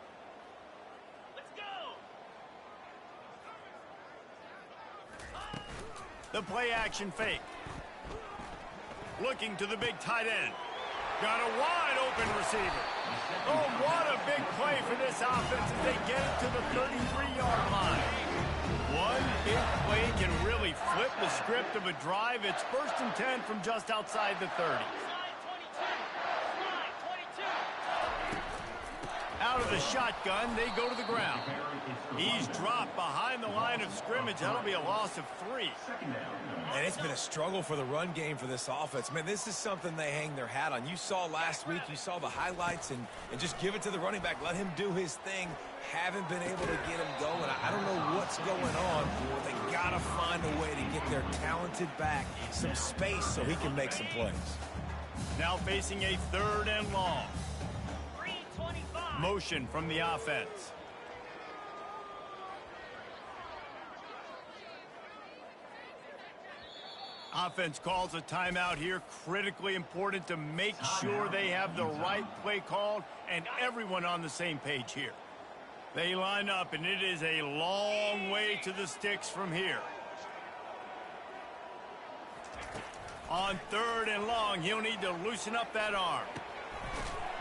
The play action fake. Looking to the big tight end. Got a wide open receiver. Oh, what a big play for this offense as they get it to the 33-yard line. One big play can really flip the script of a drive. It's 1st and 10 from just outside the 30. Out of the shotgun, they go to the ground. He's dropped behind the line of scrimmage. That'll be a loss of 3. And it's been a struggle for the run game for this offense. Man, this is something they hang their hat on. You saw last week, you saw the highlights, and just give it to the running back. Let him do his thing. Haven't been able to get him going. I don't know what's going on, but they got to find a way to get their talented back some space so he can make some plays. Now facing a 3rd and long. Motion from the offense. Offense calls a timeout here. Critically important to make sure they have the right play called and everyone on the same page here. They line up, and it is a long way to the sticks from here. On 3rd and long, he'll need to loosen up that arm.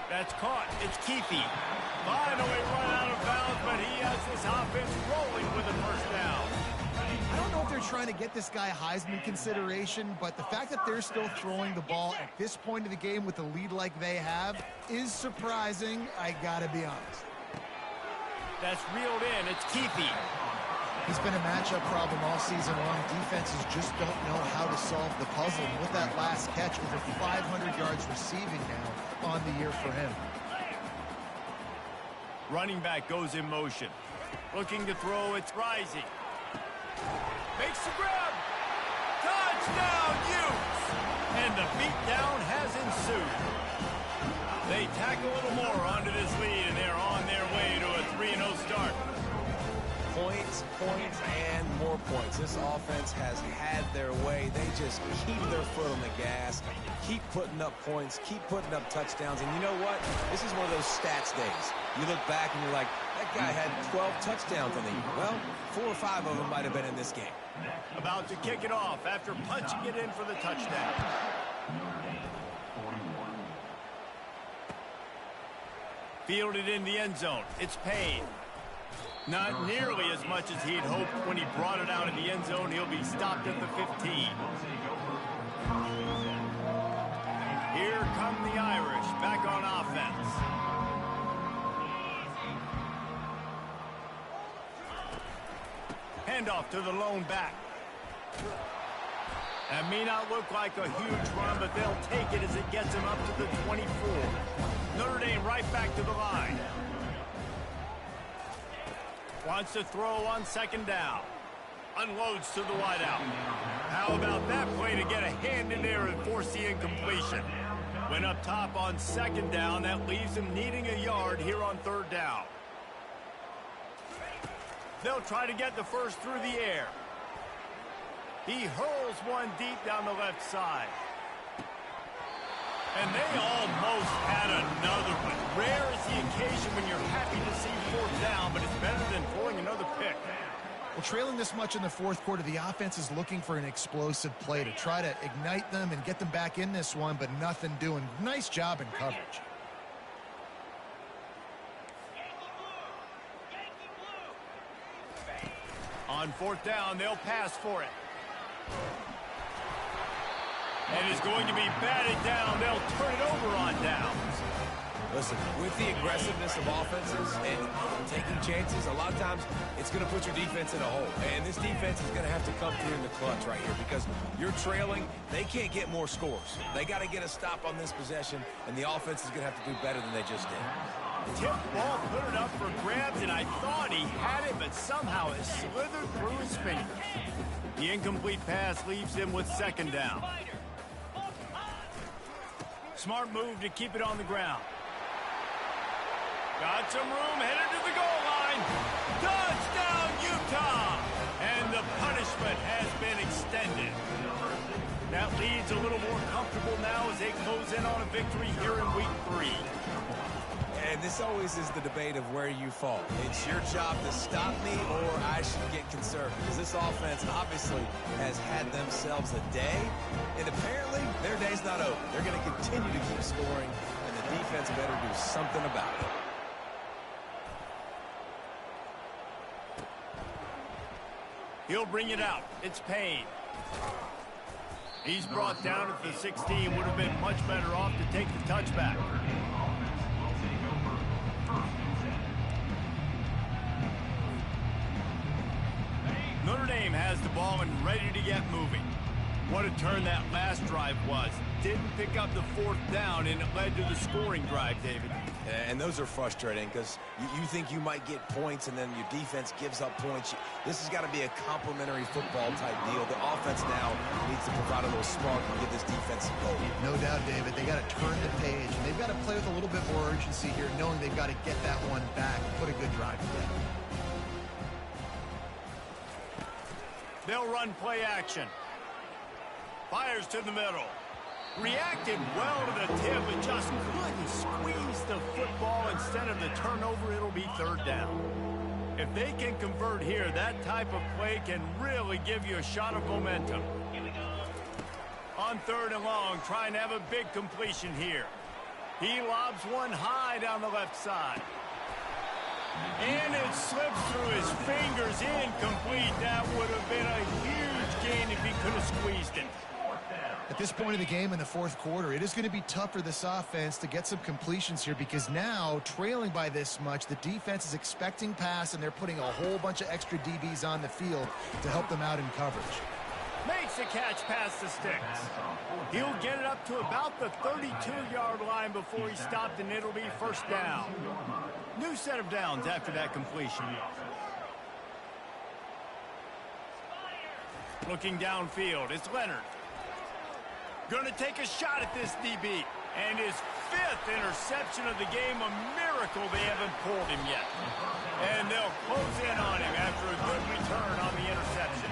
That's caught. It's Keefe. Finally run out of bounds, but he has this offense rolling with a 1st down. I don't know if they're trying to get this guy Heisman consideration, but the fact that they're still throwing the ball at this point of the game with a lead like they have is surprising, I gotta be honest. That's reeled in. It's Keefe. He's been a matchup problem all season long. Defenses just don't know how to solve the puzzle. And with that last catch, over 500 yards receiving now on the year for him. Running back goes in motion. Looking to throw, it's Rising. Makes the grab. Touchdown, Utes! And the beatdown has ensued. They tack a little more onto this lead, and they're on their way to a 3-0 start. Points, and more points. This offense has had their way. They just keep their foot on the gas, keep putting up points, keep putting up touchdowns. And you know what? This is one of those stats days. You look back and you're like, that guy had 12 touchdowns on the year. Well, 4 or 5 of them might have been in this game. About to kick it off after punching it in for the touchdown. Fielded in the end zone. It's Payne. Not nearly as much as he had hoped when he brought it out in the end zone. He'll be stopped at the 15. Here come the Irish back on offense. Handoff to the lone back. That may not look like a huge run, but they'll take it as it gets them up to the 24. Notre Dame right back to the line. Wants to throw on 2nd down. Unloads to the wideout. How about that play to get a hand in there and force the incompletion? Went up top on 2nd down. That leaves them needing a yard here on 3rd down. They'll try to get the first through the air. He hurls one deep down the left side. And they almost had another one. Rare is the occasion when you're happy to see 4th down, but it's better than throwing another pick. Well, trailing this much in the 4th quarter, the offense is looking for an explosive play to try to ignite them and get them back in this one, but nothing doing. Nice job in coverage. On 4th down, they'll pass for it. And it's going to be batted down. They'll turn it over on downs. Listen, with the aggressiveness of offenses and taking chances, a lot of times it's going to put your defense in a hole. And this defense is going to have to come through in the clutch right here because you're trailing. They can't get more scores. They got to get a stop on this possession, and the offense is going to have to do better than they just did. Tip ball, put it up for grabs, and I thought he had it, but somehow it slithered through his fingers. The incomplete pass leaves him with 2nd down. Smart move to keep it on the ground. Got some room, headed to the goal line. Touchdown, Utah! And the punishment has been extended. That lead's a little more comfortable now as they close in on a victory here in week 3. And this always is the debate of where you fall. It's your job to stop me or I should get concerned, because this offense obviously has had themselves a day, and apparently their day's not over. They're going to continue to keep scoring, and the defense better do something about it. He'll bring it out. It's Payne. He's brought down at the 16. Would have been much better off to take the touchback. Notre Dame has the ball and ready to get moving. What a turn that last drive was. Didn't pick up the 4th down, and it led to the scoring drive, David. And those are frustrating because you think you might get points and then your defense gives up points. This has got to be a complementary football type deal. The offense now needs to provide a little spark and give this defense some hope. No doubt, David. They got to turn the page, and they've got to play with a little bit more urgency here, knowing they've got to get that one back and put a good drive together. They'll run play action. Fires to the middle. Reacted well to the tip, but just couldn't squeeze the football. Instead of the turnover, it'll be 3rd down. If they can convert here, that type of play can really give you a shot of momentum. On 3rd and long, trying to have a big completion here. He lobs one high down the left side. And it slips through his fingers, incomplete. That would have been a huge gain if he could have squeezed it. At this point of the game in the 4th quarter, it is going to be tough for this offense to get some completions here, because now, trailing by this much, the defense is expecting pass, and they're putting a whole bunch of extra DBs on the field to help them out in coverage. Makes the catch past the sticks. He'll get it up to about the 32-yard line before he stopped, and it'll be 1st down. New set of downs after that completion. Looking downfield, it's Leonard. Going to take a shot at this DB. And his 5th interception of the game, a miracle they haven't pulled him yet. And they'll close in on him after a good return on the interception.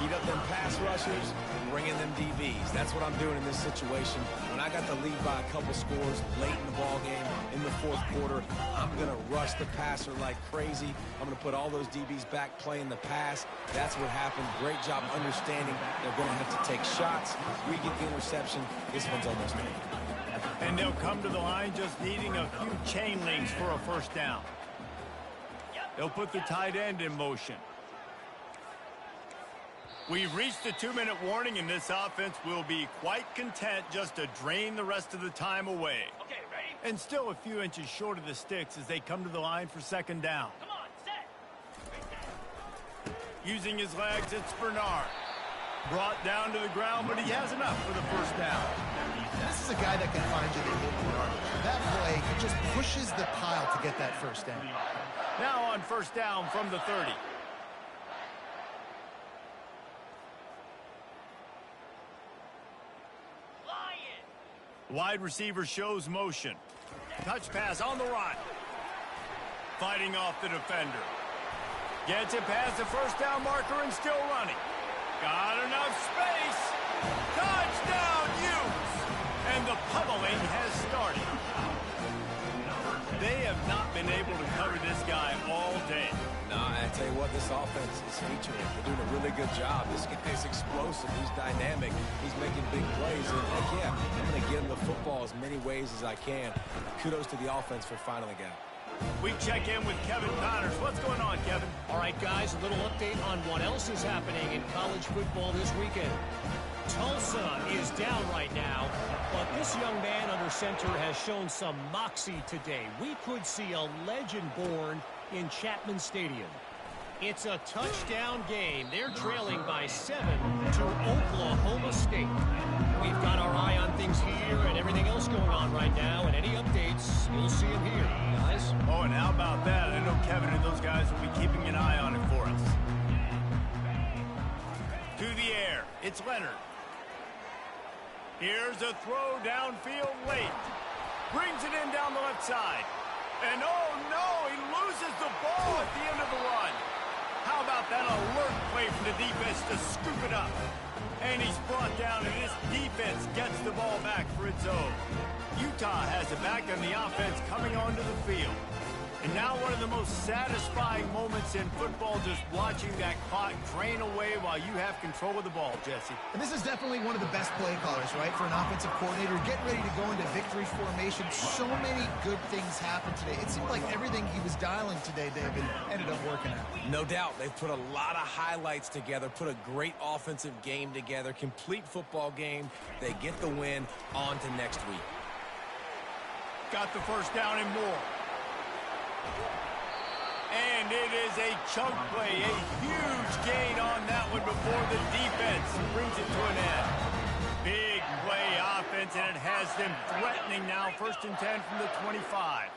Heat up them pass rushers, bring in them DBs. That's what I'm doing in this situation. When I got the lead by a couple scores late in the ball game, in the 4th quarter, I'm going to rush the passer like crazy. I'm going to put all those DBs back playing the pass. That's what happened. Great job understanding they're going to have to take shots. We get the interception. This one's almost in. And they'll come to the line just needing a few chain links for a 1st down. They'll put the tight end in motion. We've reached the 2-minute warning, and this offense will be quite content just to drain the rest of the time away. Okay, ready? And still a few inches short of the sticks as they come to the line for 2nd down. Come on, set. Using his legs, it's Bernard. Brought down to the ground, but he has enough for the 1st down. This is a guy that can find you the hidden yard. That play, he just pushes the pile to get that 1st down. Now on 1st down from the 30. Wide receiver shows motion. Touch pass on the run. Fighting off the defender. Gets it past the 1st down marker and still running. Got enough space. Touchdown, Utes! And the pummeling has started. They have not been able to cover this guy all day. Nah, I tell you what, this offense is featuring. They're doing a really good job. This guy's explosive. He's dynamic. He's making big plays. And heck yeah, I'm going to get him the football as many ways as I can. Kudos to the offense for finally getting it. We check in with Kevin Connors. What's going on, Kevin? All right, guys, a little update on what else is happening in college football this weekend. Tulsa is down right now, but this young man under center has shown some moxie today. We could see a legend born in Chapman Stadium. It's a touchdown game. They're trailing by 7 to Oklahoma State. We've got our eye on things here and everything else going on right now, and any updates, you'll see them here, guys. Oh, and how about that? I know Kevin and those guys will be keeping an eye on it for us. To the air. It's Leonard. Here's a throw downfield late. Brings it in down the left side. And oh no, he loses the ball at the end of the run. How about that alert play from the defense to scoop it up? And he's brought down, and this defense gets the ball back for its own. Utah has it back on the offense coming onto the field. And now one of the most satisfying moments in football, just watching that clock drain away while you have control of the ball, Jesse. And this is definitely one of the best play callers, right, for an offensive coordinator. Getting ready to go into victory formation. So many good things happened today. It seemed like everything he was dialing today, David, ended up working out. No doubt. They've put a lot of highlights together, put a great offensive game together, complete football game. They get the win. On to next week. Got the first down and more. And it is a chunk play, a huge gain on that one before the defense brings it to an end. Big play offense, and it has them threatening now. 1st and 10 from the 25.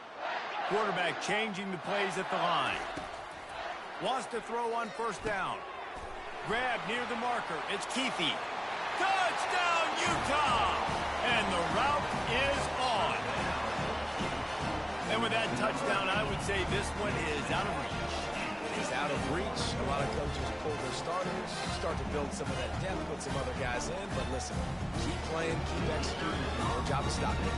Quarterback changing the plays at the line. Wants to throw on 1st down. Grab near the marker. It's Keithy. Touchdown, Utah! And the route is on. And with that touchdown, I would say this one is out of reach. It is out of reach. A lot of coaches pull their starters, start to build some of that depth, put some other guys in. But listen, keep playing, keep executing. No job to stop it.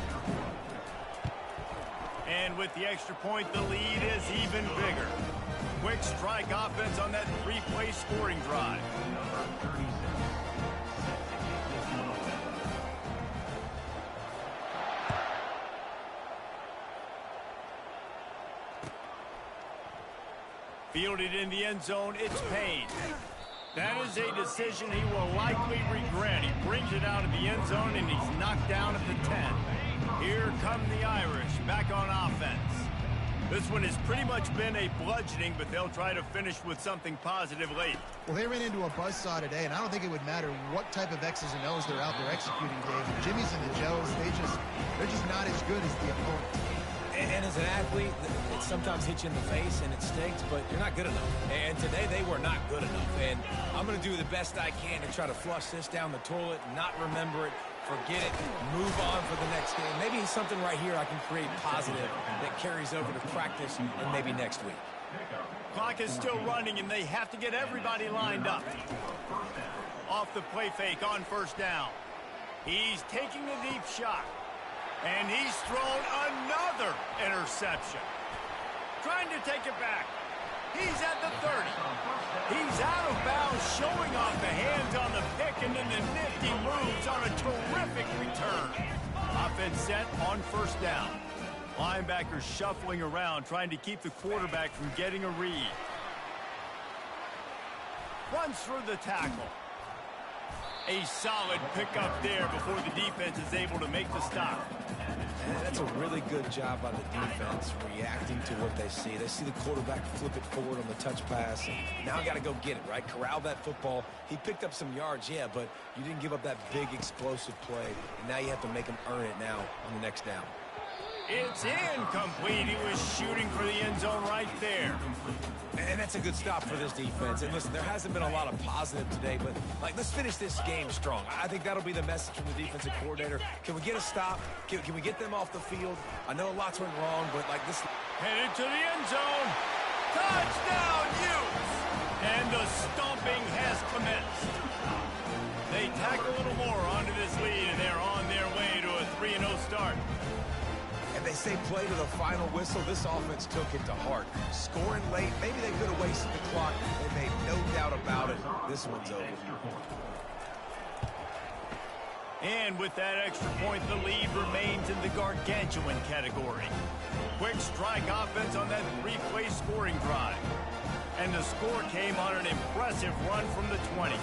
And with the extra point, the lead is even bigger. Quick strike offense on that 3-play scoring drive. Fielded in the end zone, it's Payne. That is a decision he will likely regret. He brings it out of the end zone, and he's knocked down at the 10. Here come the Irish, back on offense. This one has pretty much been a bludgeoning, but they'll try to finish with something positive late. Well, they ran into a buzzsaw today, and I don't think it would matter what type of X's and O's they're out there executing, Dave. The Jimmies and the Joes, they're just not as good as the opponent. And as an athlete, it sometimes hits you in the face and it stinks, but you're not good enough. And today they were not good enough. And I'm going to do the best I can to try to flush this down the toilet, not remember it, forget it, move on for the next game. Maybe something right here I can create positive that carries over to practice and maybe next week. Clock is still running, and they have to get everybody lined up. Off the play fake on 1st down. He's taking the deep shot. And he's thrown another interception. Trying to take it back. He's at the 30. He's out of bounds, showing off the hands on the pick, and then the nifty moves on a terrific return. Offense set on 1st down. Linebackers shuffling around, trying to keep the quarterback from getting a read. Runs through the tackle. A solid pickup there before the defense is able to make the stop. And that's a really good job by the defense, reacting to what they see. They see the quarterback flip it forward on the touch pass. And now got to go get it, right? Corral that football. He picked up some yards, yeah, but you didn't give up that big explosive play. And now you have to make him earn it now on the next down. It's incomplete. He was shooting for the end zone right there. And that's a good stop for this defense. And listen, there hasn't been a lot of positive today, but let's finish this game strong. I think that'll be the message from the defensive coordinator. Can we get a stop? Can we get them off the field? I know lots went wrong, but this. Headed to the end zone. Touchdown, Utes! And the stomping has commenced. They tack a little more onto this lead, and they're on their way to a 3-0 start. And they say play to the final whistle. This offense took it to heart. Scoring late, maybe they could have wasted the clock. They made no doubt about it. This one's over. And with that extra point, the lead remains in the gargantuan category. Quick strike offense on that 3-play scoring drive. And the score came on an impressive run from the 20.